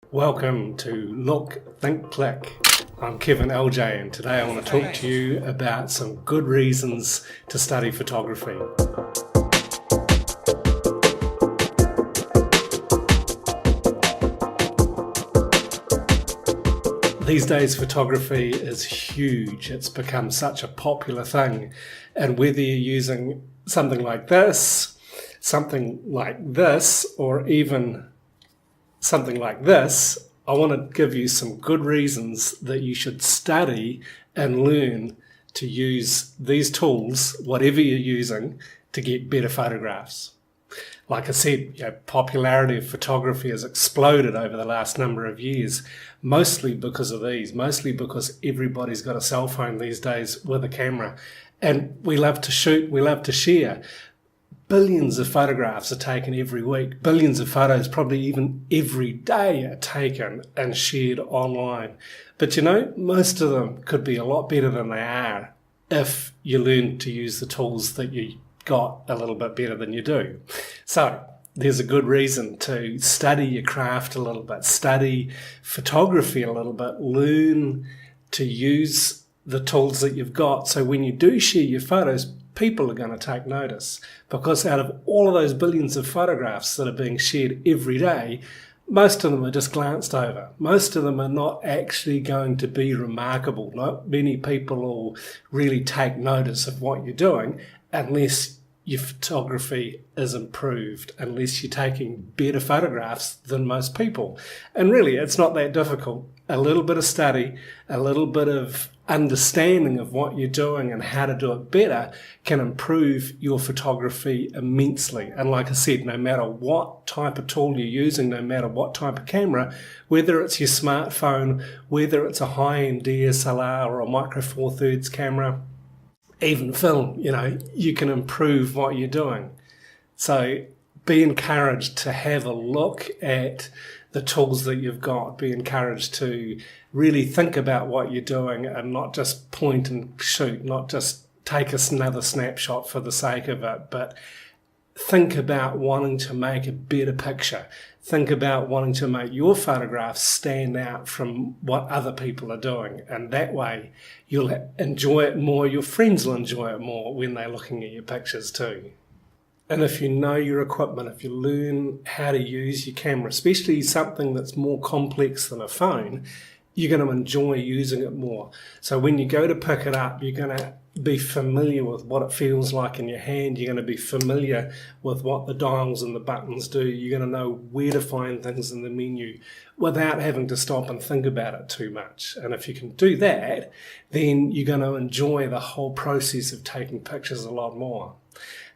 Welcome to Look, Think, Click. I'm Kevin LJ, and today I want to talk to you about some good reasons to study photography. These days photography is huge. It's become such a popular thing, and whether you're using something like this, or even something like this, I want to give you some good reasons that you should study and learn to use these tools, whatever you're using, to get better photographs. Like I said, popularity of photography has exploded over the last number of years, mostly because of these, mostly because everybody's got a cell phone these days with a camera. And we love to shoot, we love to share. Billions of photographs are taken every week. Billions of photos, probably even every day, are taken and shared online. But most of them could be a lot better than they are if you learn to use the tools that you got a little bit better than you do. So there's a good reason to study your craft a little bit, study photography a little bit, learn to use the tools that you've got. So when you do share your photos, people are going to take notice, because out of all of those billions of photographs that are being shared every day, most of them are just glanced over. Most of them are not actually going to be remarkable. Not many people will really take notice of what you're doing unless your photography is improved, unless you're taking better photographs than most people. And really, it's not that difficult. A little bit of study, a little bit of understanding of what you're doing and how to do it better can improve your photography immensely. And like I said, no matter what type of tool you're using, no matter what type of camera, whether it's your smartphone, whether it's a high-end DSLR or a Micro Four Thirds camera, even film, you can improve what you're doing. So be encouraged to have a look at the tools that you've got. Be encouraged to really think about what you're doing and not just point and shoot, not just take another snapshot for the sake of it, but think about wanting to make a better picture. Think about wanting to make your photographs stand out from what other people are doing. And that way you'll enjoy it more. Your friends will enjoy it more when they're looking at your pictures too. And if you know your equipment, if you learn how to use your camera, especially something that's more complex than a phone, you're going to enjoy using it more. So when you go to pick it up, you're going to be familiar with what it feels like in your hand. You're going to be familiar with what the dials and the buttons do. You're going to know where to find things in the menu without having to stop and think about it too much. And if you can do that, then you're going to enjoy the whole process of taking pictures a lot more.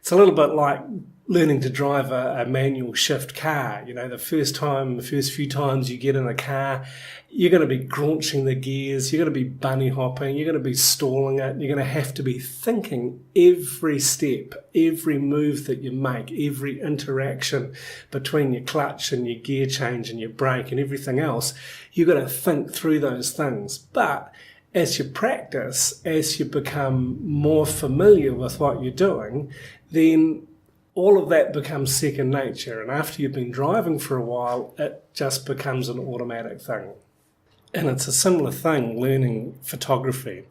It's a little bit like learning to drive a manual shift car. The first few times you get in a car, you're going to be graunching the gears, you're going to be bunny hopping, you're going to be stalling it, you're going to have to be thinking every step, every move that you make, every interaction between your clutch and your gear change and your brake and everything else. You've got to think through those things. But as you practice, as you become more familiar with what you're doing, then all of that becomes second nature. And after you've been driving for a while, it just becomes an automatic thing. And it's a similar thing learning photography.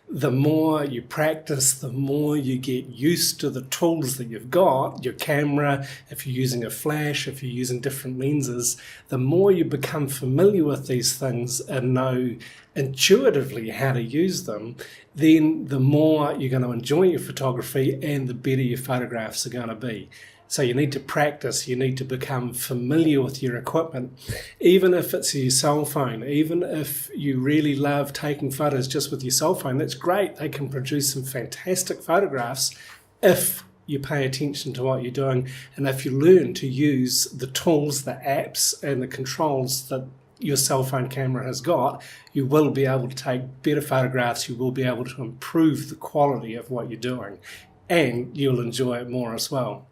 The more you practice, the more you get used to the tools that you've got, your camera, if you're using a flash, if you're using different lenses, the more you become familiar with these things and know intuitively how to use them, then the more you're going to enjoy your photography and the better your photographs are going to be. So you need to practice, you need to become familiar with your equipment, even if it's your cell phone, even if you really love taking photos just with your cell phone, that's great. They can produce some fantastic photographs if you pay attention to what you're doing and if you learn to use the tools, the apps and the controls that your cell phone camera has got. You will be able to take better photographs, you will be able to improve the quality of what you're doing, and you'll enjoy it more as well.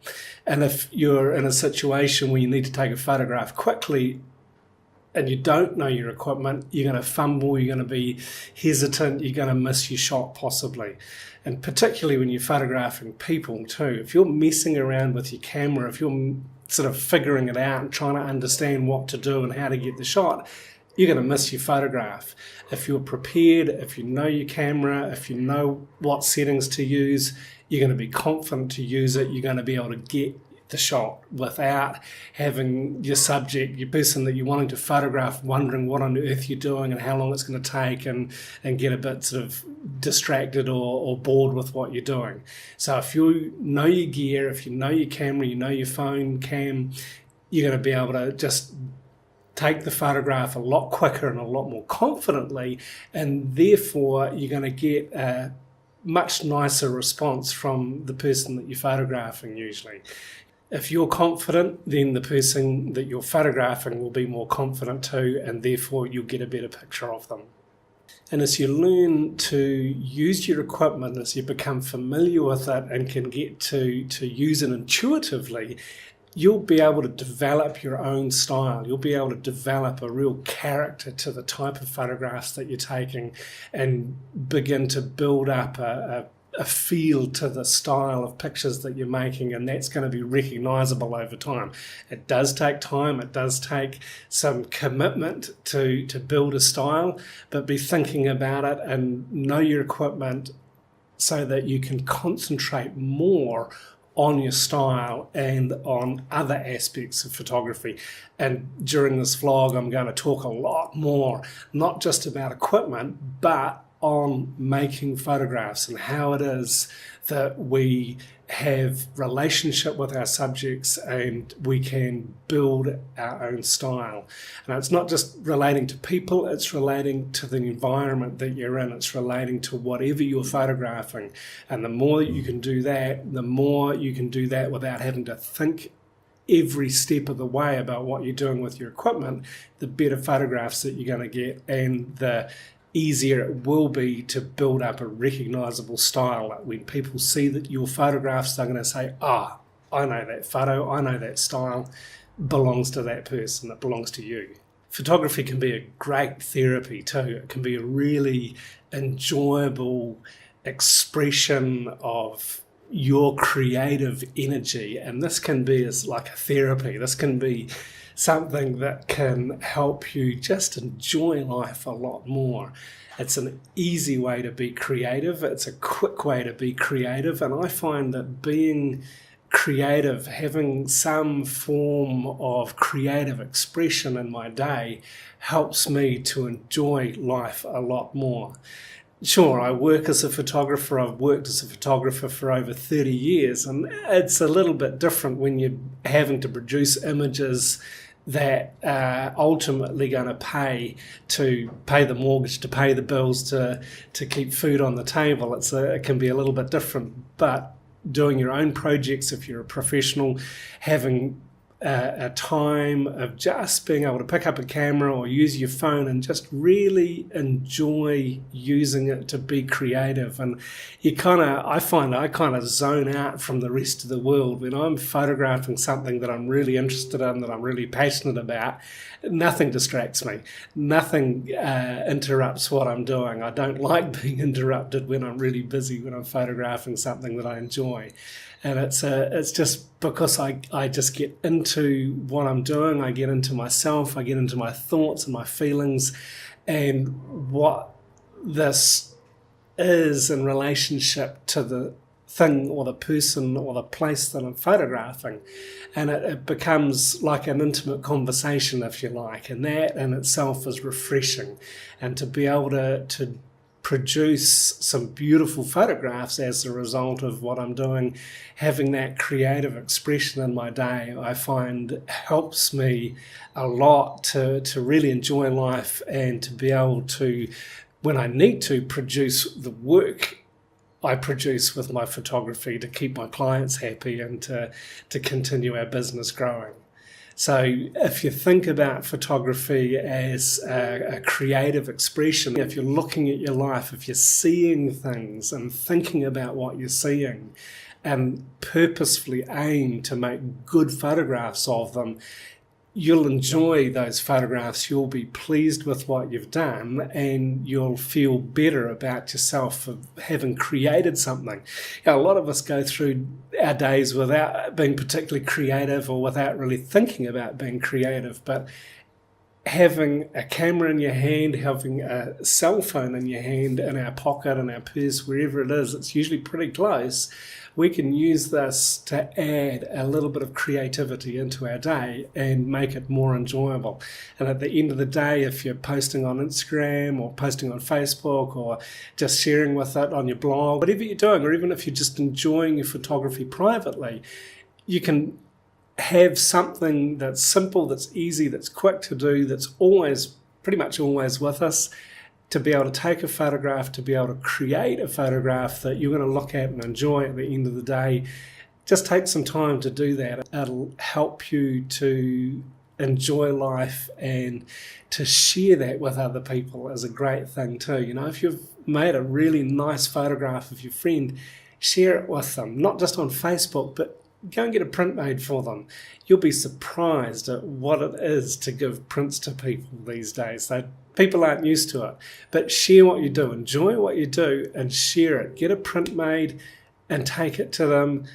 And if you're in a situation where you need to take a photograph quickly and you don't know your equipment, you're going to fumble, you're going to be hesitant, you're going to miss your shot possibly. And particularly when you're photographing people too, if you're messing around with your camera, if you're sort of figuring it out and trying to understand what to do and how to get the shot, you're going to miss your photograph. If you're prepared, if you know your camera, if you know what settings to use, you're going to be confident to use it. You're going to be able to get the shot without having your subject, your person that you're wanting to photograph, wondering what on earth you're doing and how long it's going to take, and get a bit sort of distracted or bored with what you're doing. So if you know your gear, if you know your camera, you know your phone cam, you're going to be able to just take the photograph a lot quicker and a lot more confidently, and therefore you're going to get a much nicer response from the person that you're photographing usually. If you're confident, then the person that you're photographing will be more confident too, and therefore you'll get a better picture of them. And as you learn to use your equipment, as you become familiar with it and can get to use it intuitively, you'll be able to develop your own style. You'll be able to develop a real character to the type of photographs that you're taking and begin to build up a feel to the style of pictures that you're making, and that's going to be recognizable over time. It does take time, it does take some commitment to build a style, but be thinking about it and know your equipment so that you can concentrate more on your style and on other aspects of photography. And during this vlog, I'm going to talk a lot more, not just about equipment, but on making photographs and how it is that we have relationship with our subjects and we can build our own style. And it's not just relating to people, it's relating to the environment that you're in, it's relating to whatever you're photographing. And the more that you can do that, the more you can do that without having to think every step of the way about what you're doing with your equipment, the better photographs that you're going to get, and the easier it will be to build up a recognizable style. Like when people see that your photographs, they're going to say, I know that photo, I know that style, belongs to that person, it belongs to you. Photography can be a great therapy too. It can be a really enjoyable expression of your creative energy, and this can be as like a therapy. This can be something that can help you just enjoy life a lot more. It's an easy way to be creative. It's a quick way to be creative. And I find that being creative, having some form of creative expression in my day, helps me to enjoy life a lot more. Sure, I work as a photographer. I've worked as a photographer for over 30 years, and it's a little bit different when you're having to produce images that are ultimately going to pay the mortgage, to pay the bills, to keep food on the table. It can be a little bit different, but doing your own projects, if you're a professional, having a time of just being able to pick up a camera or use your phone and just really enjoy using it to be creative. And I find I kind of zone out from the rest of the world when I'm photographing something that I'm really interested in, that I'm really passionate about. Nothing distracts me. Nothing interrupts what I'm doing. I don't like being interrupted when I'm really busy, when I'm photographing something that I enjoy. And it's just because I just get into what I'm doing, I get into myself, I get into my thoughts and my feelings, and what this is in relationship to the thing or the person or the place that I'm photographing. And it becomes like an intimate conversation, if you like, and that in itself is refreshing. And to be able to produce some beautiful photographs as a result of what I'm doing, having that creative expression in my day, I find helps me a lot to really enjoy life and to be able to, when I need to, produce the work I produce with my photography to keep my clients happy and to continue our business growing. So if you think about photography as a creative expression, if you're looking at your life, if you're seeing things and thinking about what you're seeing and purposefully aim to make good photographs of them, you'll enjoy those photographs, you'll be pleased with what you've done, and you'll feel better about yourself for having created something. A lot of us go through our days without being particularly creative or without really thinking about being creative, but having a camera in your hand, having a cell phone in your hand, in our pocket, in our purse, wherever it is, it's usually pretty close. We can use this to add a little bit of creativity into our day and make it more enjoyable. And at the end of the day, if you're posting on Instagram or posting on Facebook or just sharing with it on your blog, whatever you're doing, or even if you're just enjoying your photography privately, you can have something that's simple, that's easy, that's quick to do, that's always, pretty much always with us, to be able to take a photograph, to be able to create a photograph that you're going to look at and enjoy at the end of the day. Just take some time to do that. It'll help you to enjoy life, and to share that with other people is a great thing too. You know, if you've made a really nice photograph of your friend, share it with them, not just on Facebook, but go and get a print made for them. You'll be surprised at what it is to give prints to people these days. People aren't used to it. But share what you do, enjoy what you do, and share it. Get a print made and take it to them.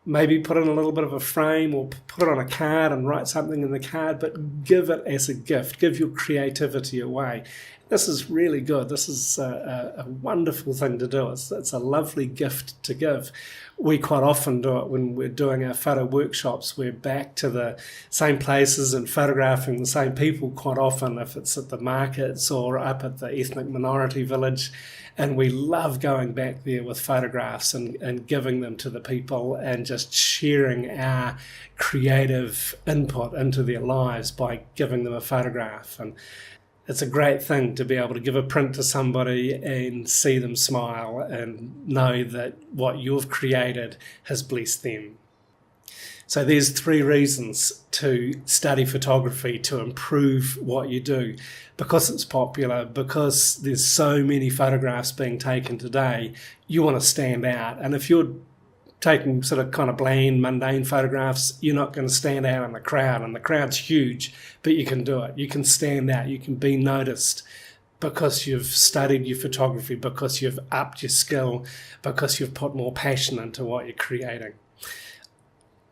Maybe put in a little bit of a frame or put it on a card and write something in the card, but give it as a gift. Give your creativity away. This is really good. This is a wonderful thing to do. It's a lovely gift to give. We quite often do it when we're doing our photo workshops. We're back to the same places and photographing the same people quite often, if it's at the markets or up at the ethnic minority village. And we love going back there with photographs and giving them to the people and just sharing our creative input into their lives by giving them a photograph. And it's a great thing to be able to give a print to somebody and see them smile and know that what you've created has blessed them. So there's 3 reasons to study photography, to improve what you do. Because it's popular, because there's so many photographs being taken today, you want to stand out. And if you're taking sort of kind of bland, mundane photographs, you're not going to stand out in the crowd. And the crowd's huge, but you can do it. You can stand out. You can be noticed because you've studied your photography, because you've upped your skill, because you've put more passion into what you're creating.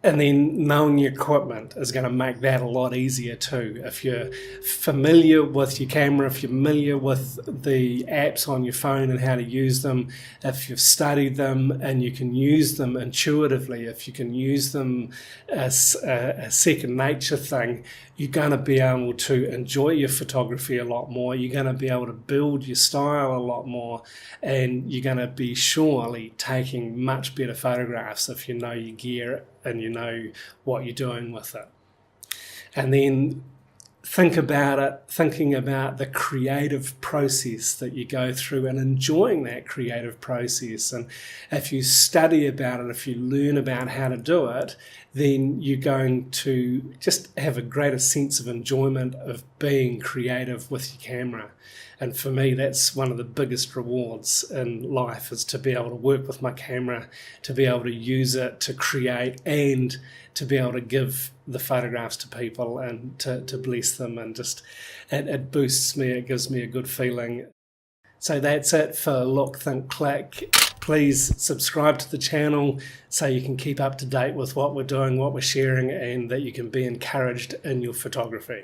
And then knowing your equipment is going to make that a lot easier too. If you're familiar with your camera, if you're familiar with the apps on your phone and how to use them, if you've studied them and you can use them intuitively, if you can use them as a second nature thing, you're going to be able to enjoy your photography a lot more. You're going to be able to build your style a lot more, and you're going to be surely taking much better photographs if you know your gear and you know what you're doing with it. And then thinking about the creative process that you go through and enjoying that creative process. And if you study about it, if you learn about how to do it, then you're going to just have a greater sense of enjoyment of being creative with your camera. And for me, that's one of the biggest rewards in life, is to be able to work with my camera, to be able to use it to create, and to be able to give the photographs to people and to bless them. And just it boosts me, it gives me a good feeling. So that's it for Look, Think, Click. Please subscribe to the channel so you can keep up to date with what we're doing, what we're sharing, and that you can be encouraged in your photography.